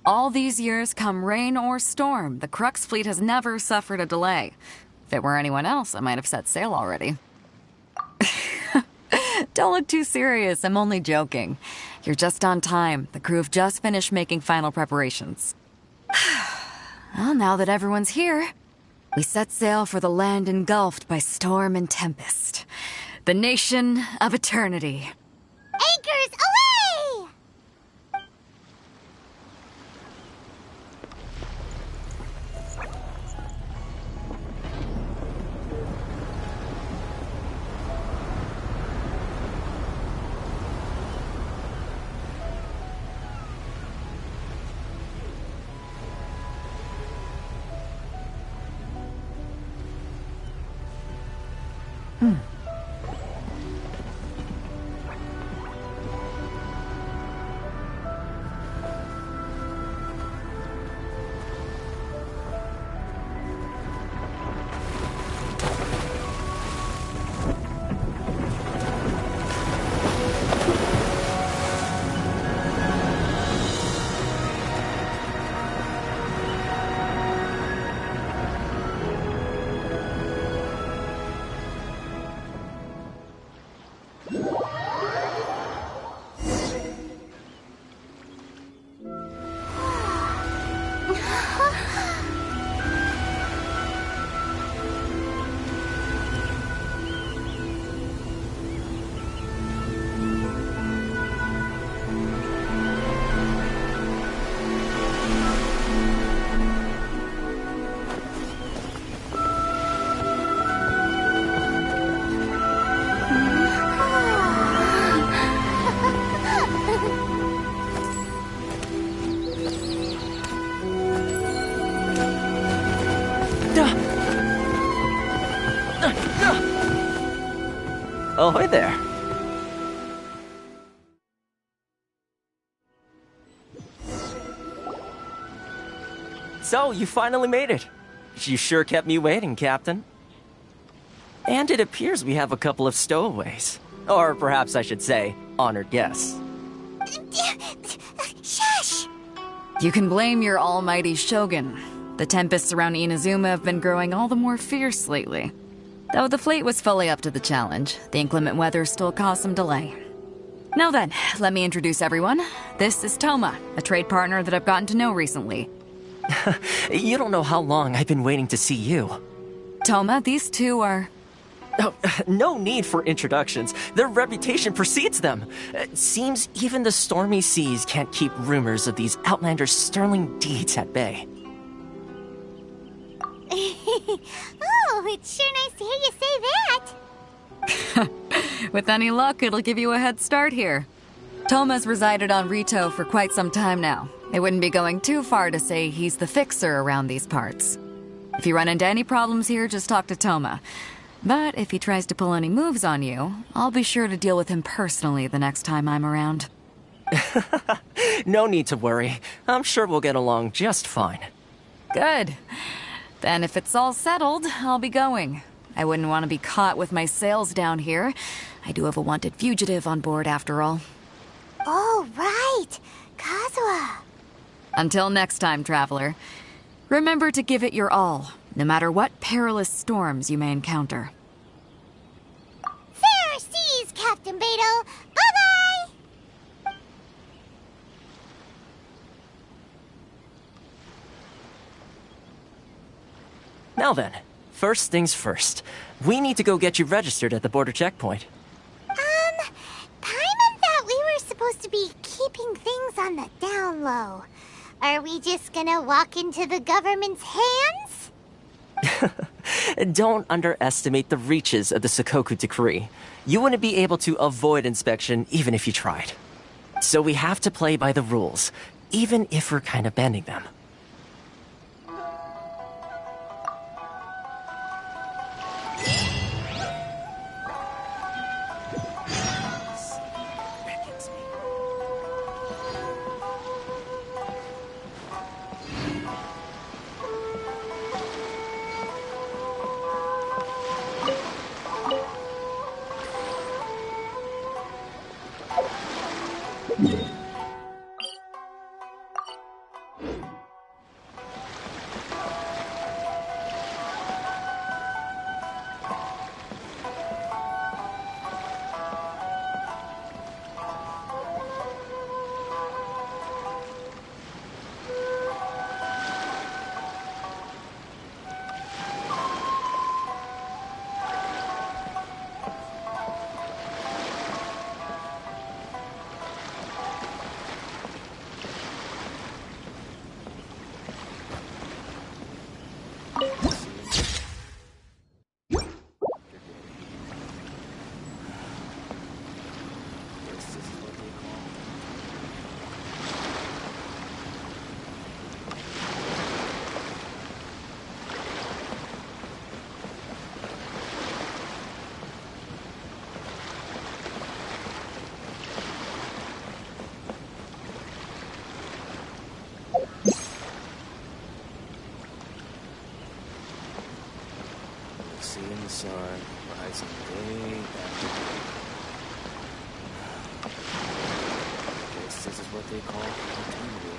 All these years, come rain or storm, the Crux fleet has never suffered a delay. If it were anyone else, I might have set sail already. Don't look too serious, I'm only joking. You're just on time. The crew have just finished making final preparations. Well, now that everyone's here, we set sail for the land engulfed by storm and tempest. The nation of eternity. Anchors away! Ahoy there. So, you finally made it. You sure kept me waiting, Captain. And it appears we have a couple of stowaways. Or perhaps I should say, honored guests. Shush! You can blame your almighty Shogun. The tempests around Inazuma have been growing all the more fierce lately. Though the fleet was fully up to the challenge, the inclement weather still caused some delay. Now then, let me introduce everyone. This is Toma, a trade partner that I've gotten to know recently. You don't know how long I've been waiting to see you. Toma, these two are... Oh, no need for introductions. Their reputation precedes them. Seems even the stormy seas can't keep rumors of these outlanders' sterling deeds at bay. Oh, it's sure nice to hear you say that. With any luck, it'll give you a head start here. Toma's resided on Rito for quite some time now. It wouldn't be going too far to say he's the fixer around these parts. If you run into any problems here, just talk to Toma. But if he tries to pull any moves on you, I'll be sure to deal with him personally the next time I'm around. No need to worry. I'm sure we'll get along just fine. Good. Then if it's all settled, I'll be going. I wouldn't want to be caught with my sails down here. I do have a wanted fugitive on board after all. Oh, right. Kazuha. Until next time, traveler. Remember to give it your all, no matter what perilous storms you may encounter. Fair seas, Captain Beidou. Bye-bye! Now then, first things first. We need to go get you registered at the border checkpoint. Paimon thought we were supposed to be keeping things on the down low. Are we just gonna walk into the government's hands? Don't underestimate the reaches of the Sakoku Decree. You wouldn't be able to avoid inspection even if you tried. So we have to play by the rules, even if we're kind of bending them. Seeing the sun rising day after day. This is what they call continuity.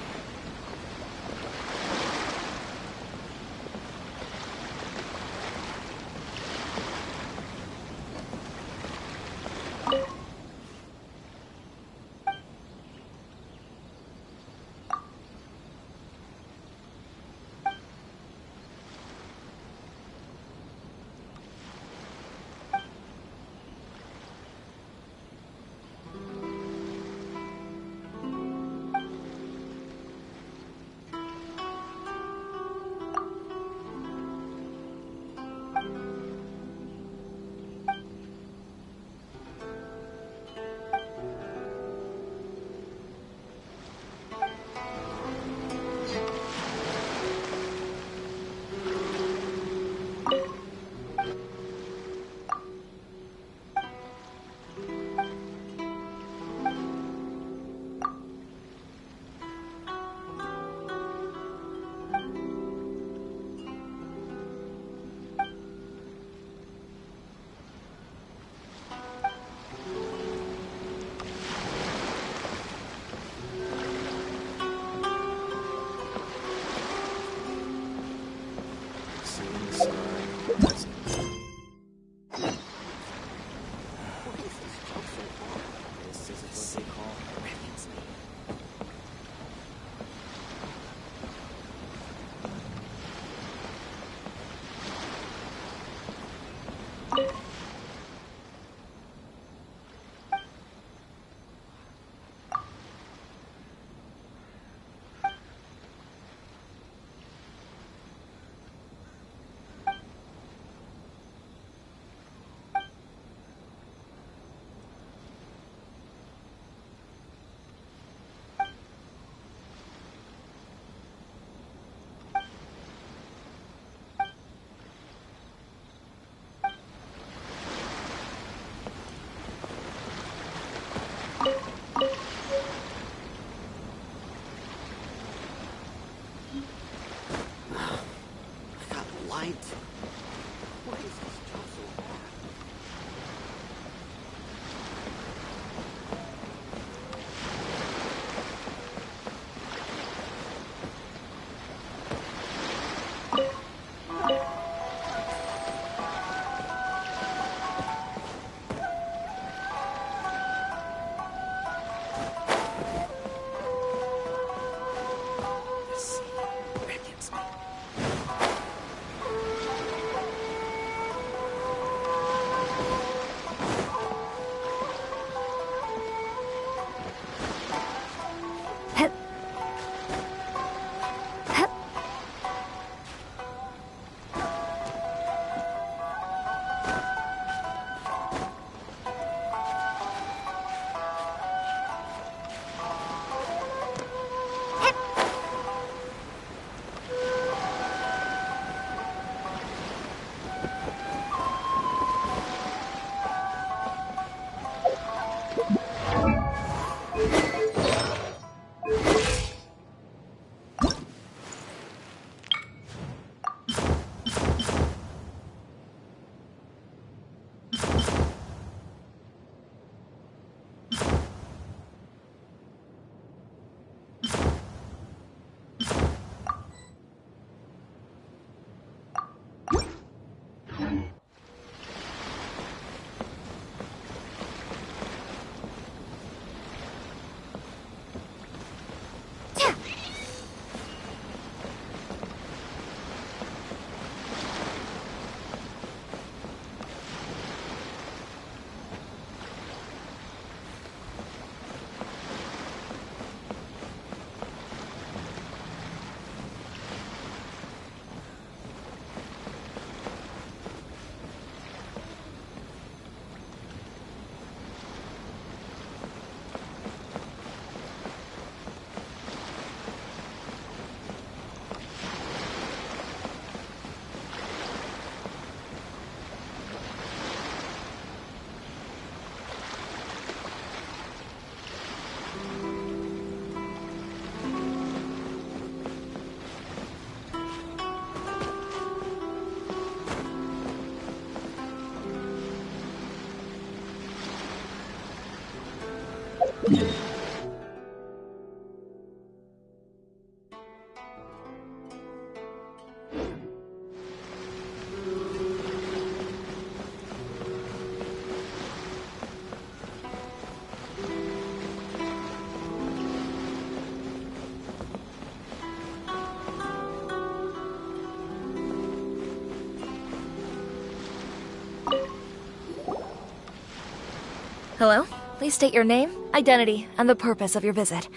Hello? Please state your name, identity, and the purpose of your visit.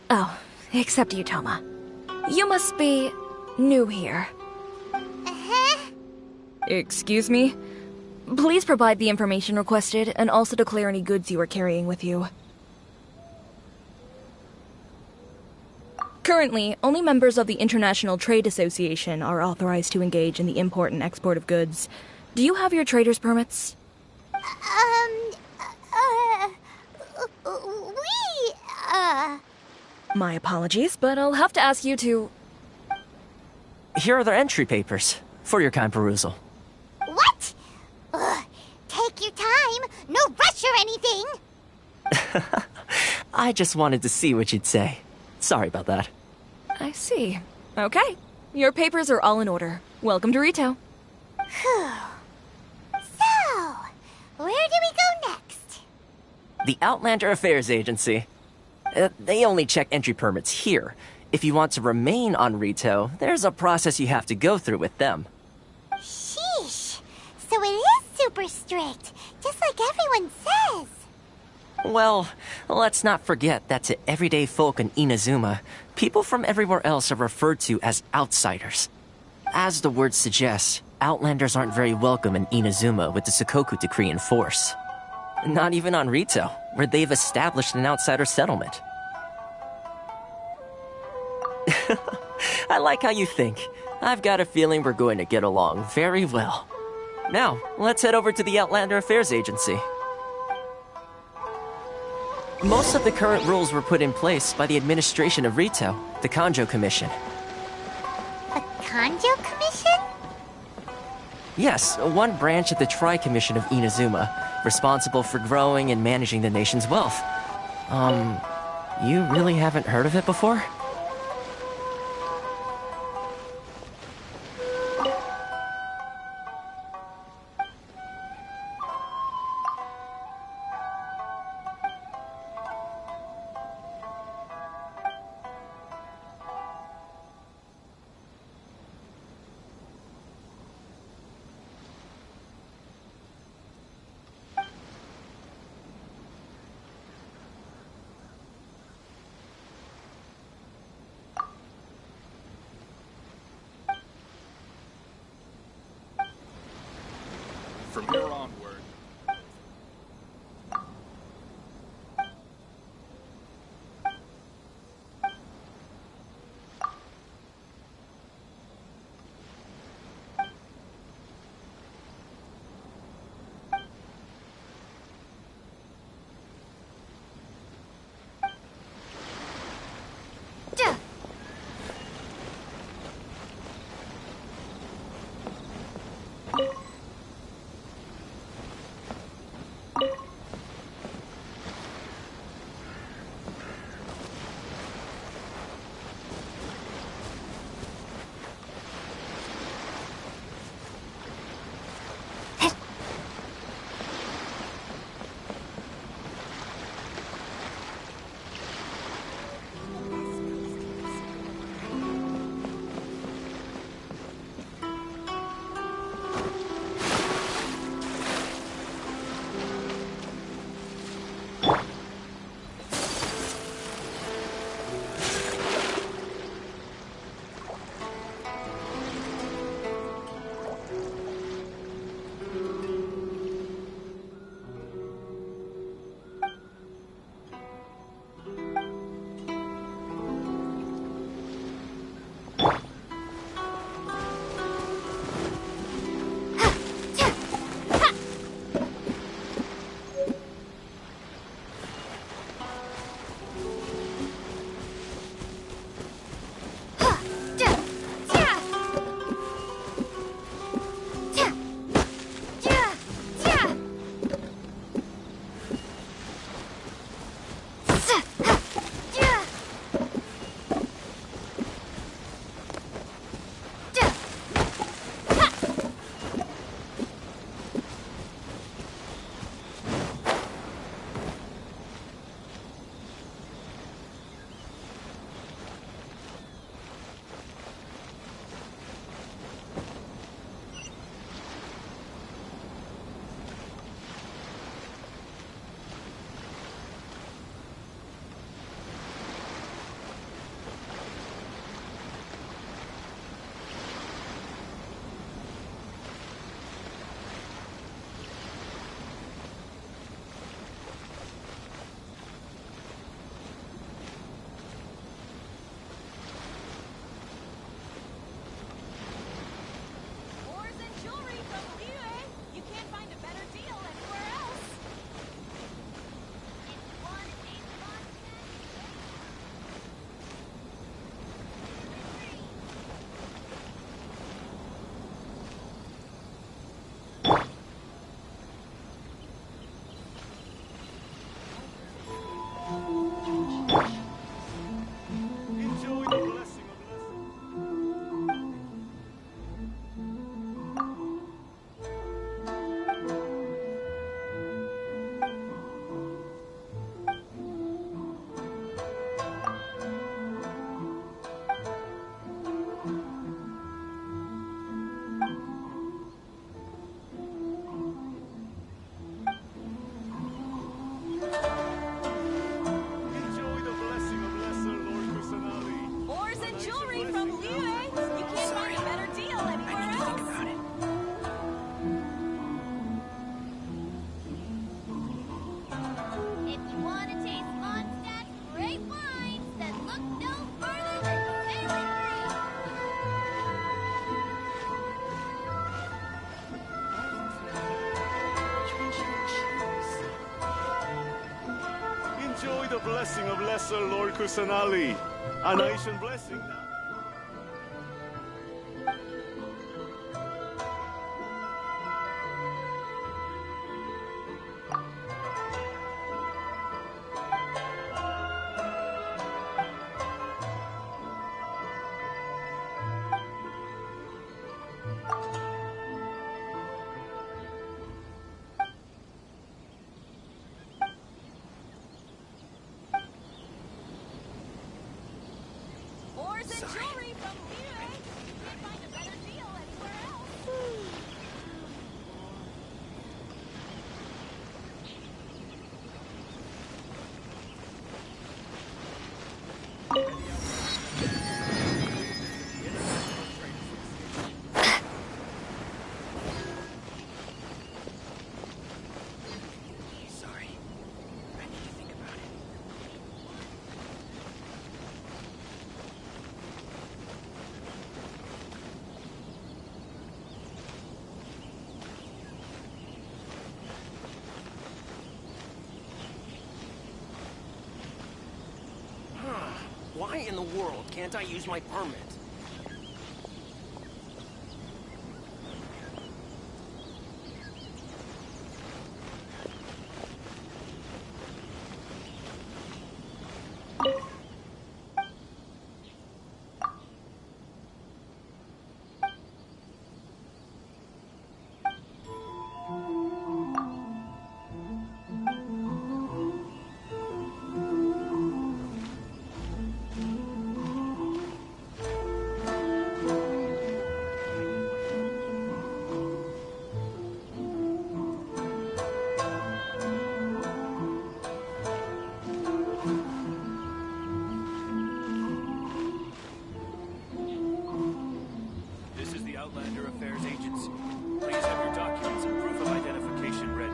Oh, except you, Toma. You must be new here. Uh-huh. Excuse me? Please provide the information requested and also declare any goods you are carrying with you. Currently, only members of the International Trade Association are authorized to engage in the import and export of goods. Do you have your trader's permits? My apologies, but I'll have to ask you to... Here are their entry papers, for your kind perusal. What? Take your time. No rush or anything. I just wanted to see what you'd say. Sorry about that. I see. Okay. Your papers are all in order. Welcome to Rito. Whew. So, where do we go next? The Outlander Affairs Agency. They only check entry permits here. If you want to remain on Rito, there's a process you have to go through with them. Sheesh. So it is super strict, just like everyone says. Well, let's not forget that to everyday folk in Inazuma, people from everywhere else are referred to as outsiders. As the word suggests, Outlanders aren't very welcome in Inazuma with the Sakoku Decree in force. Not even on Rito, where they've established an outsider settlement. I like how you think. I've got a feeling we're going to get along very well. Now, let's head over to the Outlander Affairs Agency. Most of the current rules were put in place by the administration of Rito, the Kanjo Commission. The Kanjo Commission? Yes, one branch of the Tri-Commission of Inazuma, responsible for growing and managing the nation's wealth. You really haven't heard of it before? Enjoy the blessing of Lesser Lord Kusanali. A nation blessing now. Why in the world can't I use my permit? Outlander Affairs Agency. Please have your documents and proof of identification ready.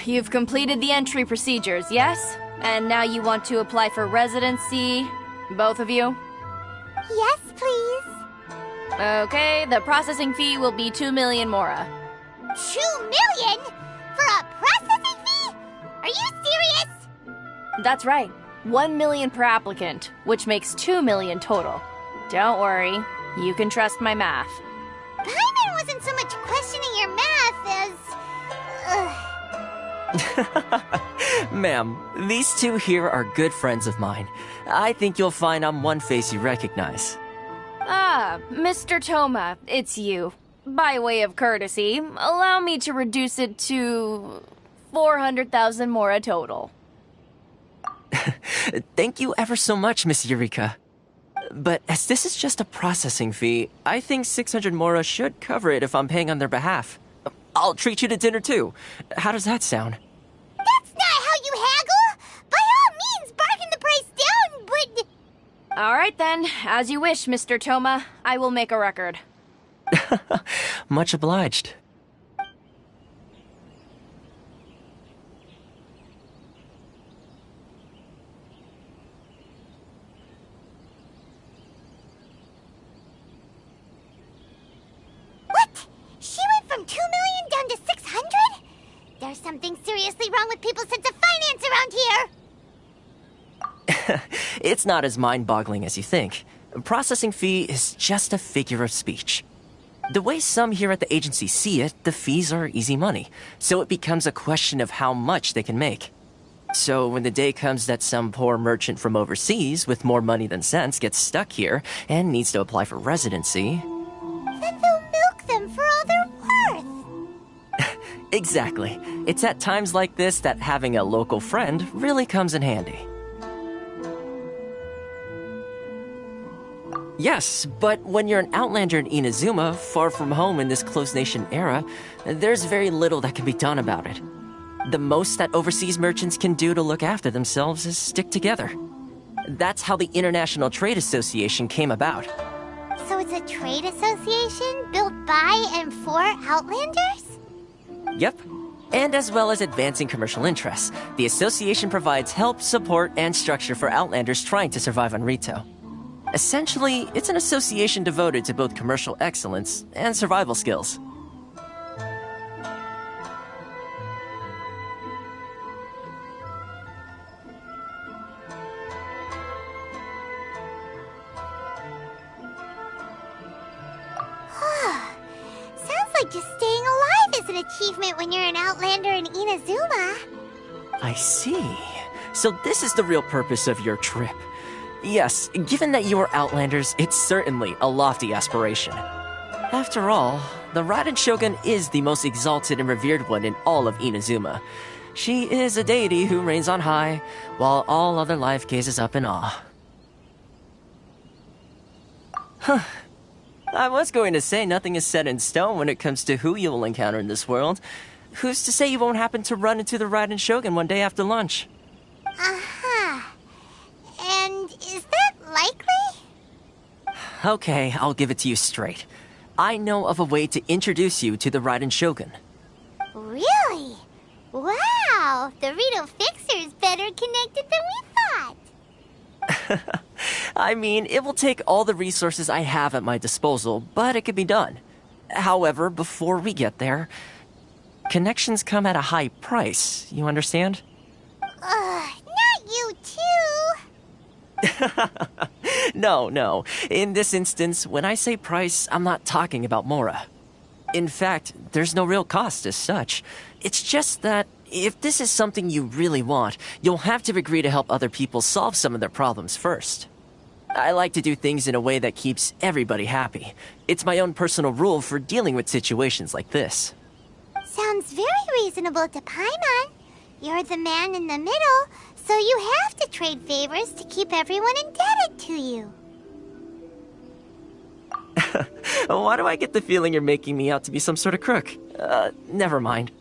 You've completed the entry procedures, yes? And now you want to apply for residency? Both of you? Yes, please. Okay, the processing fee will be 2 million mora. 2 million? For a processing fee? Are you serious? That's right. 1 million per applicant, which makes 2 million total. Don't worry, you can trust my math. Paimon wasn't so much questioning your math as... Ma'am, these two here are good friends of mine. I think you'll find I'm one face you recognize. Ah, Mr. Toma, it's you. By way of courtesy, allow me to reduce it to 400,000 mora total. Thank you ever so much, Miss Eureka. But as this is just a processing fee, I think 600 mora should cover it if I'm paying on their behalf. I'll treat you to dinner too. How does that sound? That's not how you haggle! By all means, bargain the price down, but... Alright then, as you wish, Mr. Toma. I will make a record. Much obliged. seriously wrong with people's sense of finance around here? It's not as mind-boggling as you think. A processing fee is just a figure of speech. The way some here at the agency see it, the fees are easy money, so it becomes a question of how much they can make. So when the day comes that some poor merchant from overseas with more money than sense gets stuck here and needs to apply for residency... Then they'll milk them for all they're worth. Exactly. It's at times like this that having a local friend really comes in handy. Yes, but when you're an outlander in Inazuma, far from home in this closed nation era, there's very little that can be done about it. The most that overseas merchants can do to look after themselves is stick together. That's how the International Trade Association came about. So it's a trade association built by and for Outlanders? Yep. And as well as advancing commercial interests, the association provides help, support, and structure for Outlanders trying to survive on Rito. Essentially, it's an association devoted to both commercial excellence and survival skills. Sounds like just staying alive is an achievement when you're an Outlander in Inazuma. I see. So this is the real purpose of your trip. Yes, given that you are Outlanders, it's certainly a lofty aspiration. After all, the Raiden Shogun is the most exalted and revered one in all of Inazuma. She is a deity who reigns on high, while all other life gazes up in awe. Huh. I was going to say nothing is set in stone when it comes to who you will encounter in this world. Who's to say you won't happen to run into the Raiden Shogun one day after lunch? Uh-huh. And is that likely? Okay, I'll give it to you straight. I know of a way to introduce you to the Raiden Shogun. Really? Wow! The Rito Fixer is better connected than we thought. I mean, it will take all the resources I have at my disposal, but it can be done. However, before we get there, connections come at a high price, you understand? Not you too! No. In this instance, when I say price, I'm not talking about Mora. In fact, there's no real cost as such. It's just that if this is something you really want, you'll have to agree to help other people solve some of their problems first. I like to do things in a way that keeps everybody happy. It's my own personal rule for dealing with situations like this. Sounds very reasonable to Paimon. You're the man in the middle, so you have to trade favors to keep everyone indebted to you. Why do I get the feeling you're making me out to be some sort of crook? Never mind.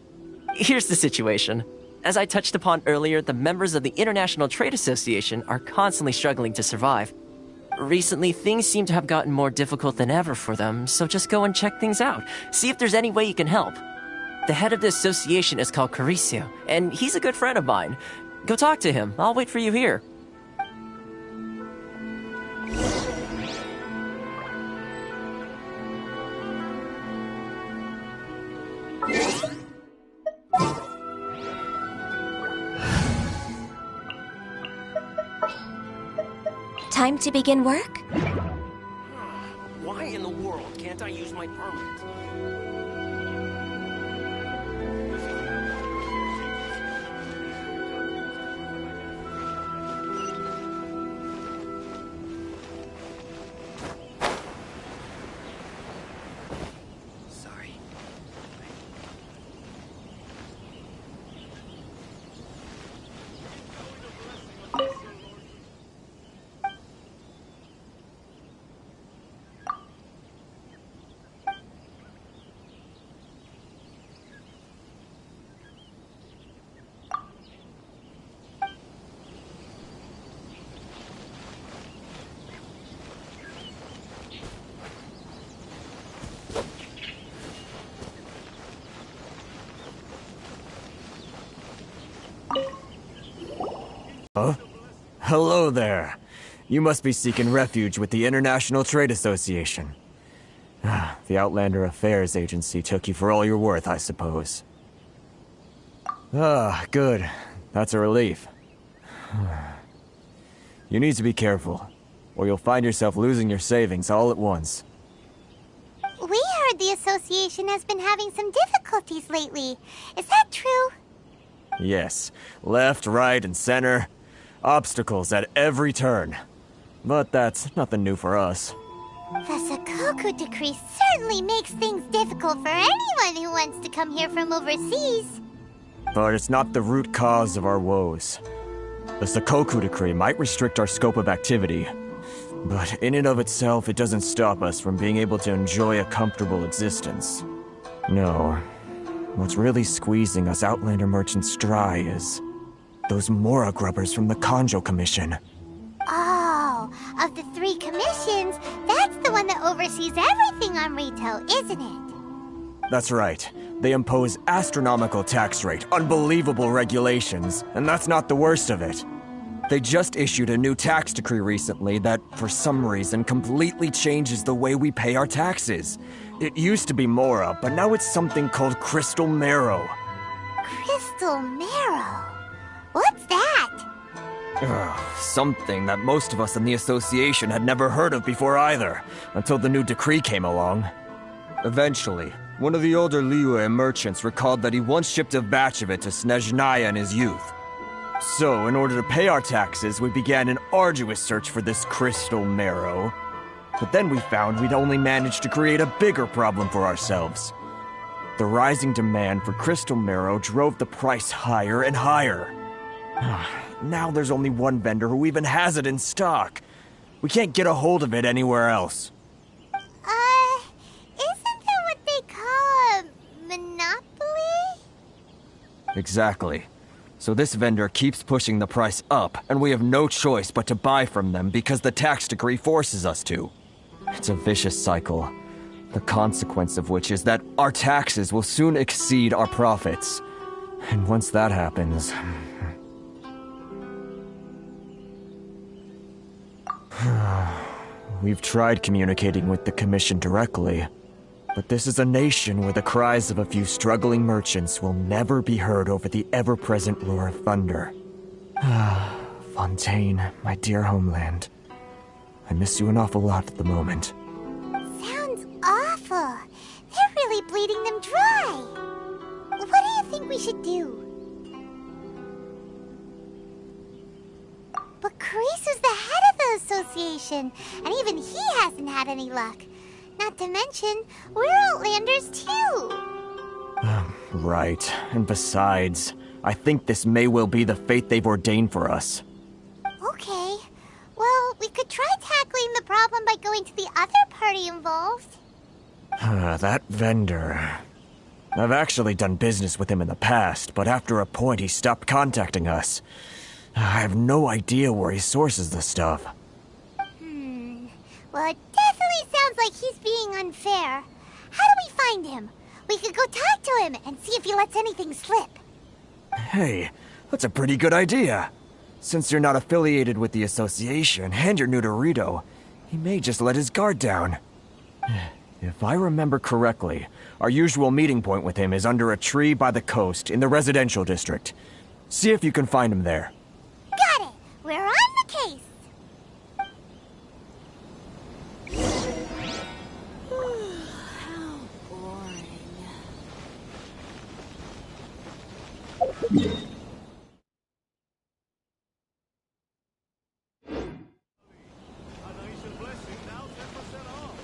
Here's the situation. As I touched upon earlier, the members of the International Trade Association are constantly struggling to survive. Recently, things seem to have gotten more difficult than ever for them, so just go and check things out. See if there's any way you can help. The head of the association is called Caricio, and he's a good friend of mine. Go talk to him. I'll wait for you here. Time to begin work? Why in the world can't I use my permit? Sorry. Huh? Hello there. You must be seeking refuge with the International Trade Association. The Outlander Affairs Agency took you for all you're worth, I suppose. Ah, good. That's a relief. You need to be careful, or you'll find yourself losing your savings all at once. We heard the association has been having some difficulties lately. Is that true? Yes, left, right, and center. Obstacles at every turn. But that's nothing new for us. The Sakoku decree certainly makes things difficult for anyone who wants to come here from overseas. But it's not the root cause of our woes. The Sakoku decree might restrict our scope of activity, but in and of itself, it doesn't stop us from being able to enjoy a comfortable existence. No. What's really squeezing us Outlander merchants dry is those Mora grubbers from the Kanjo Commission. Oh, of the 3 commissions, that's the one that oversees everything on Rito, isn't it? That's right. They impose astronomical tax rate, unbelievable regulations, and that's not the worst of it. They just issued a new tax decree recently that, for some reason, completely changes the way we pay our taxes. It used to be Mora, but now it's something called Crystal Marrow. Crystal Marrow? What's that? Something that most of us in the association had never heard of before either, until the new decree came along. Eventually, one of the older Liyue merchants recalled that he once shipped a batch of it to Snezhnaya in his youth. So, in order to pay our taxes, we began an arduous search for this crystal marrow. But then we found we'd only managed to create a bigger problem for ourselves. The rising demand for crystal marrow drove the price higher and higher. Now there's only one vendor who even has it in stock. We can't get a hold of it anywhere else. Isn't that what they call a monopoly? Exactly. So this vendor keeps pushing the price up, and we have no choice but to buy from them because the tax decree forces us to. It's a vicious cycle, the consequence of which is that our taxes will soon exceed our profits. And once that happens... We've tried communicating with the Commission directly, but this is a nation where the cries of a few struggling merchants will never be heard over the ever-present roar of thunder. Fontaine, my dear homeland. I miss you an awful lot at the moment. Sounds awful. They're really bleeding them dry. What do you think we should do? But Karisu's the head of the association, and even he hasn't had any luck. Not to mention, we're Outlanders too. Right. And besides, I think this may well be the fate they've ordained for us. Okay. Well, we could try tackling the problem by going to the other party involved. That vendor... I've actually done business with him in the past, but after a point he stopped contacting us. I have no idea where he sources the stuff. Well, it definitely sounds like he's being unfair. How do we find him? We could go talk to him and see if he lets anything slip. Hey, that's a pretty good idea. Since you're not affiliated with the association and you're new to Rito, he may just let his guard down. If I remember correctly, our usual meeting point with him is under a tree by the coast in the residential district. See if you can find him there. Got it! We're on the case! How boring. Inazuma blessing now 10% off.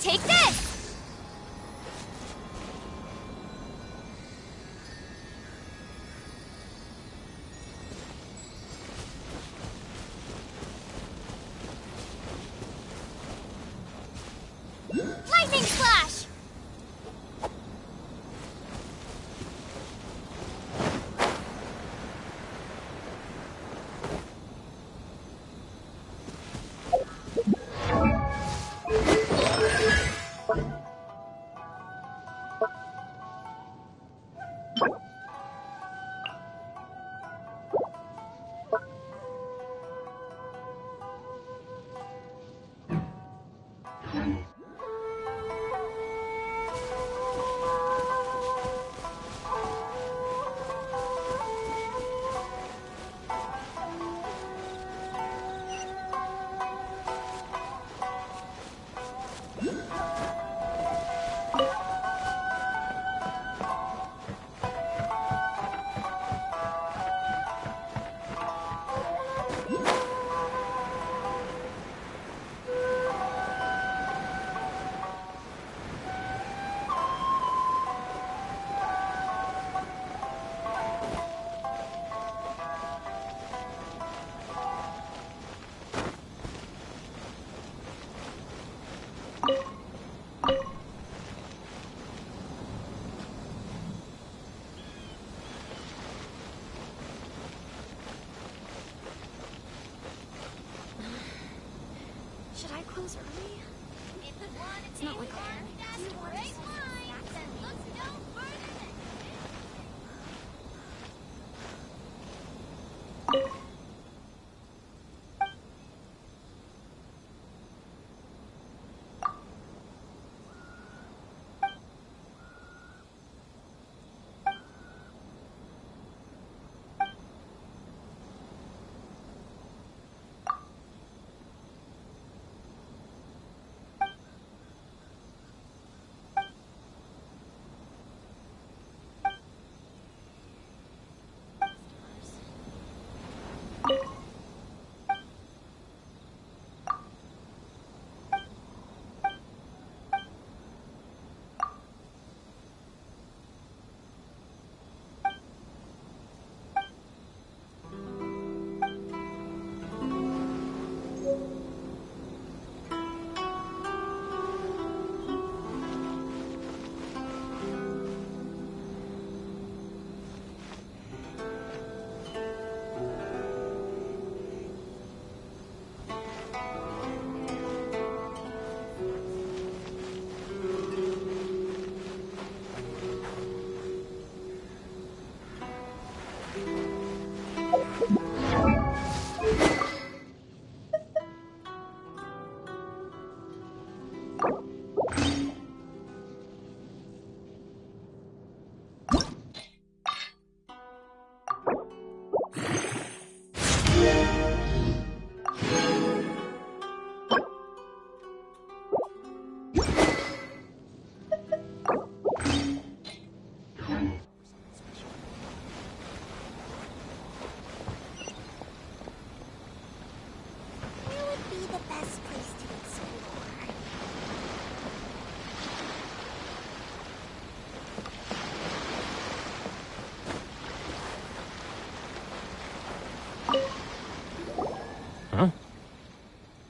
Take this! Lightning Flash! Should I close early? It's not like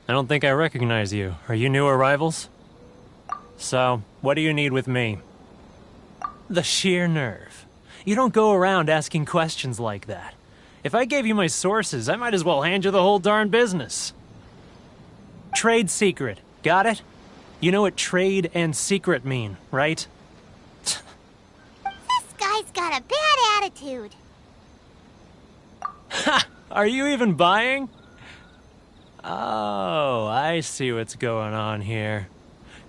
I don't think I recognize you. Are you new arrivals? So, what do you need with me? The sheer nerve. You don't go around asking questions like that. If I gave you my sources, I might as well hand you the whole darn business. Trade secret. Got it? You know what trade and secret mean, right? This guy's got a bad attitude. Ha! Are you even buying? Oh, I see what's going on here.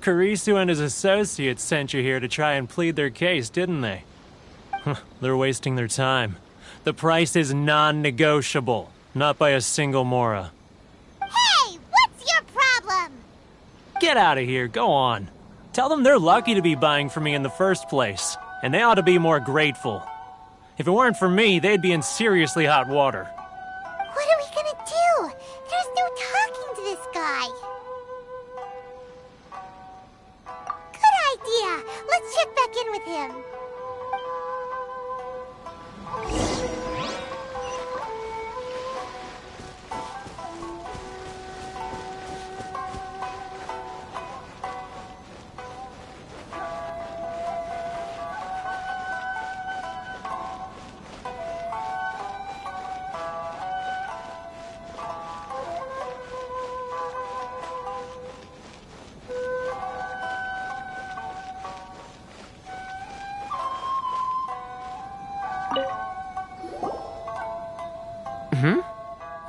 Kurisu and his associates sent you here to try and plead their case, didn't they? They're wasting their time. The price is non-negotiable, not by a single Mora. Hey, what's your problem? Get out of here, go on. Tell them they're lucky to be buying from me in the first place, and they ought to be more grateful. If it weren't for me, they'd be in seriously hot water. What are we gonna do? There's no talking to this guy.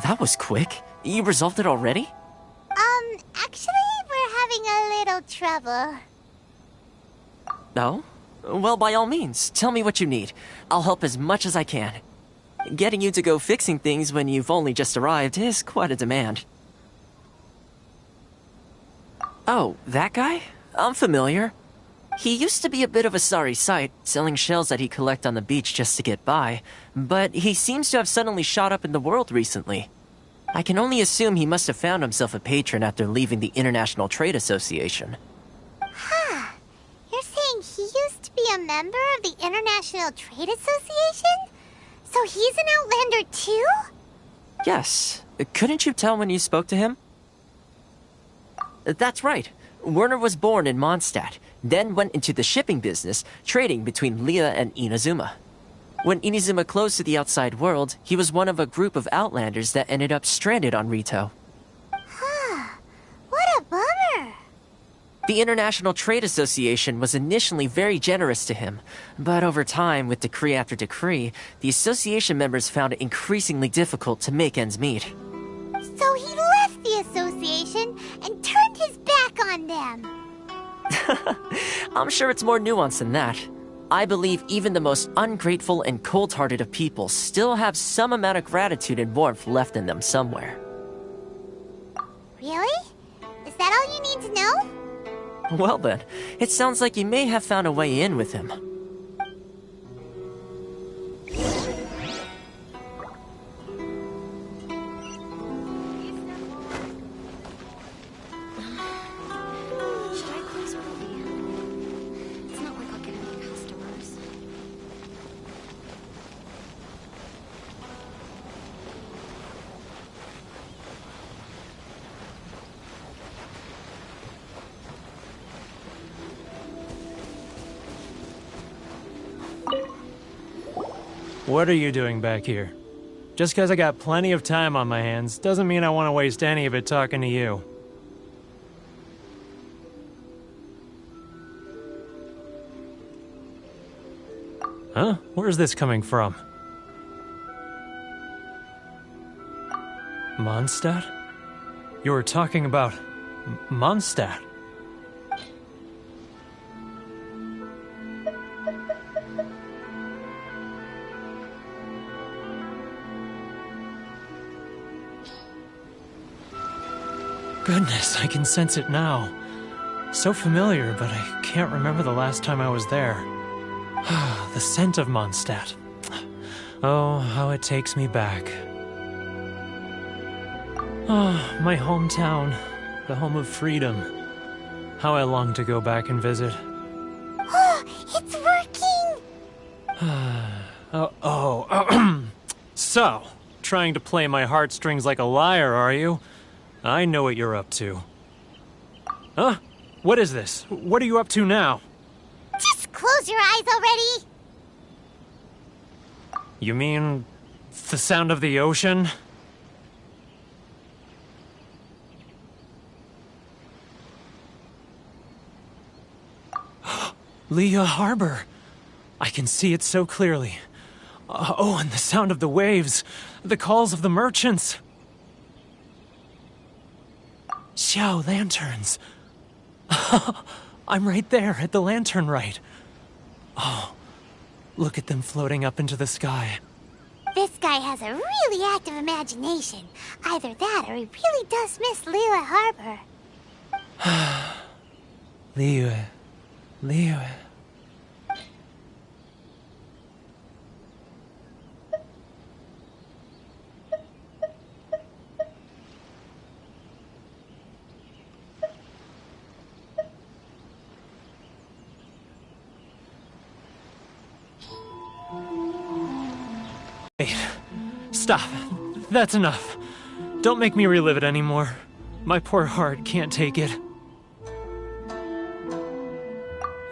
that was quick. You resolved it already? Actually, we're having a little trouble. No? Well, by all means, tell me what you need. I'll help as much as I can. Getting you to go fixing things when you've only just arrived is quite a demand. Oh, that guy? I'm familiar. He used to be a bit of a sorry sight, selling shells that he'd collect on the beach just to get by, but he seems to have suddenly shot up in the world recently. I can only assume he must have found himself a patron after leaving the International Trade Association. Huh. You're saying he used to be a member of the International Trade Association? So he's an Outlander too? Yes. Couldn't you tell when you spoke to him? That's right. Werner was born in Mondstadt, then went into the shipping business, trading between Leah and Inazuma. When Inazuma closed to the outside world, he was one of a group of Outlanders that ended up stranded on Rito. Huh. What a bummer. The International Trade Association was initially very generous to him, but over time, with decree after decree, the association members found it increasingly difficult to make ends meet. So he left the association and turned his back on them. I'm sure it's more nuanced than that. I believe even the most ungrateful and cold-hearted of people still have some amount of gratitude and warmth left in them somewhere. Really? Is that all you need to know? Well then, it sounds like you may have found a way in with him. Should I close early? It's not like I'll get any customers. What are you doing back here? Just because I got plenty of time on my hands doesn't mean I want to waste any of it talking to you. Huh? Where's this coming from? Mondstadt? You were talking about Mondstadt. Goodness, I can sense it now. So familiar, but I can't remember the last time I was there. The scent of Mondstadt. Oh, how it takes me back. Oh, my hometown, the home of freedom. How I long to go back and visit. Oh, it's working! So, trying to play my heartstrings like a liar, are you? I know what you're up to. Huh? What is this? What are you up to now? Just close your eyes already! You mean the sound of the ocean? Leah Harbor. I can see it so clearly. Oh, and the sound of the waves. The calls of the merchants. Xiao lanterns. I'm right there at the lantern right. Oh, look at them floating up into the sky. This guy has a really active imagination. Either that or he really does miss Liyue Harbor. Liyue. Wait. Stop. That's enough. Don't make me relive it anymore. My poor heart can't take it.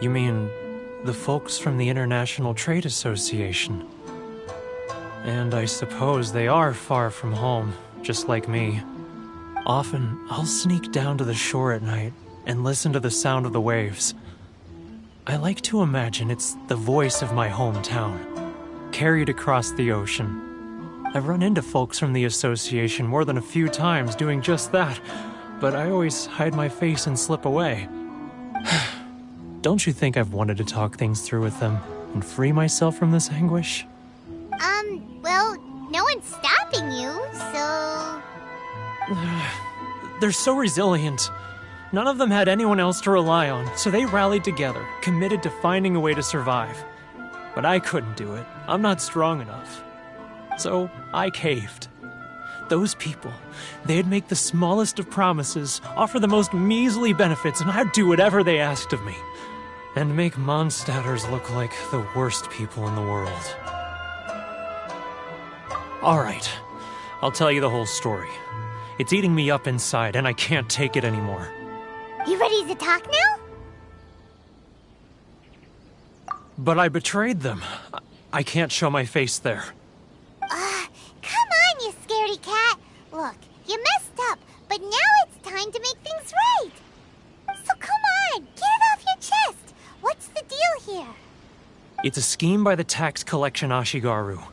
You mean the folks from the International Trade Association? And I suppose they are far from home, just like me. Often, I'll sneak down to the shore at night and listen to the sound of the waves. I like to imagine it's the voice of my hometown, carried across the ocean. I've run into folks from the association more than a few times doing just that, but I always hide my face and slip away. Don't you think I've wanted to talk things through with them and free myself from this anguish? Well, no one's stopping you, so... They're so resilient. None of them had anyone else to rely on, so they rallied together, committed to finding a way to survive. But I couldn't do it. I'm not strong enough. So I caved. Those people, they'd make the smallest of promises, offer the most measly benefits, and I'd do whatever they asked of me. And make Mondstadters look like the worst people in the world. Alright, I'll tell you the whole story. It's eating me up inside, and I can't take it anymore. You ready to talk now? But I betrayed them. I can't show my face there. Come on, you scaredy cat. Look, you messed up, but now it's time to make things right. So come on, get it off your chest. What's the deal here? It's a scheme by the tax collection Ashigaru,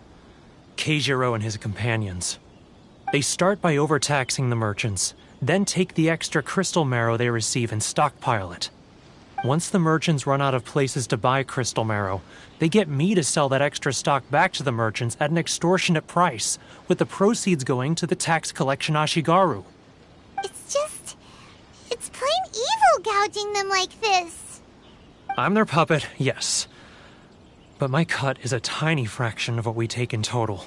Keijiro and his companions. They start by overtaxing the merchants, then take the extra crystal marrow they receive and stockpile it. Once the merchants run out of places to buy crystal marrow, they get me to sell that extra stock back to the merchants at an extortionate price, with the proceeds going to the tax collection Ashigaru. It's plain evil gouging them like this. I'm their puppet, yes. But my cut is a tiny fraction of what we take in total.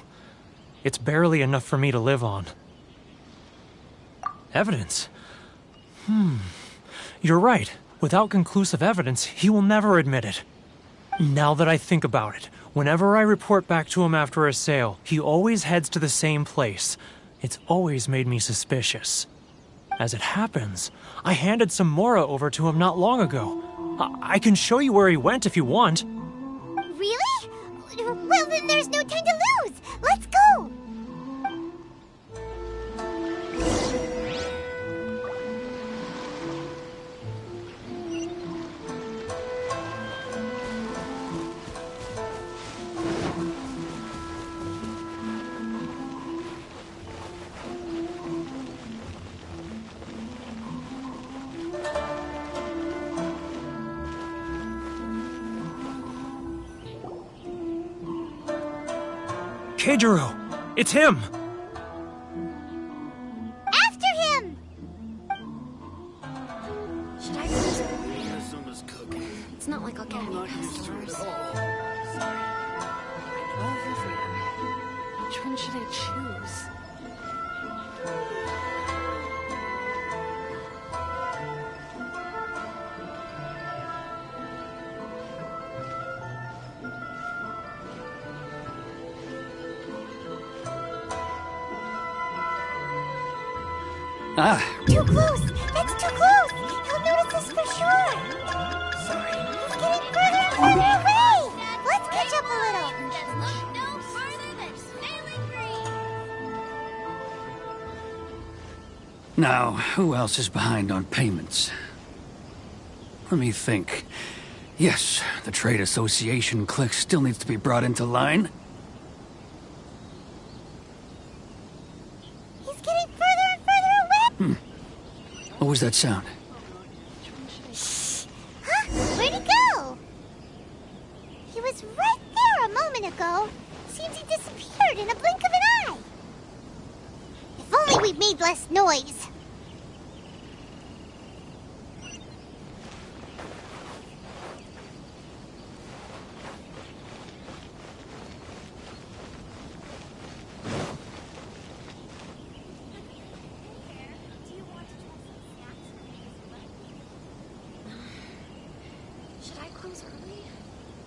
It's barely enough for me to live on. Evidence? You're right. Without conclusive evidence, he will never admit it. Now that I think about it, whenever I report back to him after a sale, he always heads to the same place. It's always made me suspicious. As it happens, I handed some Mora over to him not long ago. I can show you where he went if you want. Really? Well, then there's no time to lose. Let's go. Keijiro! It's him! After him! Should I close it? Inazuma's cooking. It's not like I'll get any customers. Sorry. I love your freedom. Which one should I choose? Too close! That's too close! He'll notice us for sure! Sorry. He's getting further and further away! Let's catch up a little! Look no further than sailing green! Now, who else is behind on payments? Let me think. Yes, the Trade Association clique still needs to be brought into line. What was that sound? Shh! Huh? Where'd he go? He was right there a moment ago. Seems he disappeared in a blink of an eye. If only we'd made less noise.